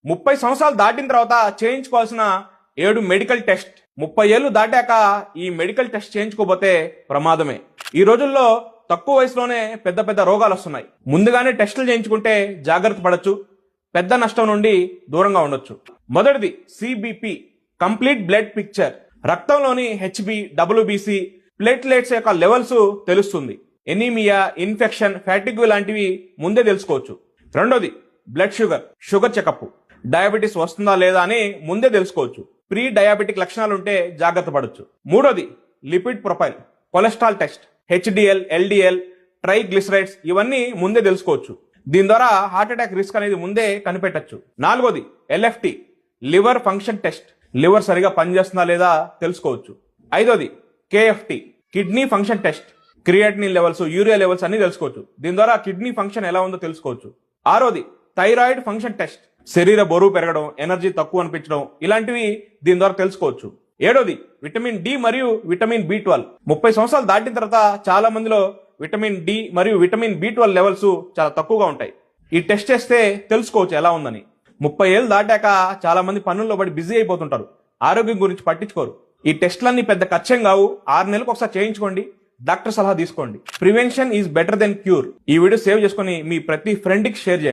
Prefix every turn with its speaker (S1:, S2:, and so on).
S1: 30 సంవత్సరాలు దాటిన తర్వాత చేయించుకోవాల్సిన 7 మెడికల్ టెస్ట్. 30 ఏళ్లు దాటాక ఈ మెడికల్ టెస్ట్ చేయించుకోకపోతే ప్రమాదమే. ఈ రోజుల్లో తక్కువ వయసులోనే పెద్ద పెద్ద రోగాలు వస్తున్నాయి. ముందుగానే టెస్టులు చేయించుకుంటే జాగ్రత్త పడొచ్చు, పెద్ద నష్టం నుండి దూరంగా ఉండొచ్చు. మొదటిది సిబిపి, కంప్లీట్ బ్లడ్ పిక్చర్. రక్తంలోని హెచ్బి, డబ్ల్యూబీసీ, ప్లేట్లెట్స్ యొక్క లెవెల్స్ తెలుస్తుంది. ఎనీమియా, ఇన్ఫెక్షన్, ఫ్యాటిగ్ లాంటివి ముందే తెలుసుకోవచ్చు. రెండోది బ్లడ్ షుగర్ చెకప్. డయాబెటీస్ వస్తుందా లేదా అని ముందే తెలుసుకోవచ్చు. ప్రీ డయాబెటిక్ లక్షణాలుంటే జాగ్రత్త పడొచ్చు. మూడోది lipid profile, cholesterol test. HDL, LDL, triglycerides ఇవన్నీ ముందే తెలుసుకోవచ్చు. దీని ద్వారా హార్ట్ అటాక్ రిస్క్ అనేది ముందే కనిపెట్టచ్చు. నాలుగోది LFT, liver function test. Liver సరిగా పనిచేస్తుందా లేదా తెలుసుకోవచ్చు. ఐదోది KFT, kidney function test. Creatinine levels, urea levels అన్ని తెలుసుకోవచ్చు. దీని ద్వారా కిడ్నీ ఫంక్షన్ ఎలా ఉందో తెలుసుకోవచ్చు. ఆరోది థైరాయిడ్ ఫంక్షన్ టెస్ట్. శరీర బరువు పెరగడం, ఎనర్జీ తక్కువ అనిపించడం ఇలాంటివి దీని ద్వారా తెలుసుకోవచ్చు. ఏడోది విటమిన్ డి మరియు విటమిన్ బి12. 30 సంవత్సరాలు దాటిన తర్వాత చాలా మందిలో విటమిన్ డి మరియు విటమిన్ బి12 లెవెల్స్ చాలా తక్కువగా ఉంటాయి. ఈ టెస్ట్ చేస్తే తెలుసుకోవచ్చు ఎలా ఉందని. 30 ఏళ్ళు దాటాక చాలా మంది పనుల్లో పడి బిజీ అయిపోతుంటారు, ఆరోగ్యం గురించి పట్టించుకోరు. ఈ టెస్ట్లన్నీ పెద్ద ఖర్చేం కావు. 6 నెలలకు ఒకసారి చేయించుకోండి, డాక్టర్ సలహా తీసుకోండి. Prevention is better than cure. ఈ వీడియో సేవ్ చేసుకుని మీ ప్రతి ఫ్రెండ్కి షేర్ చేయండి.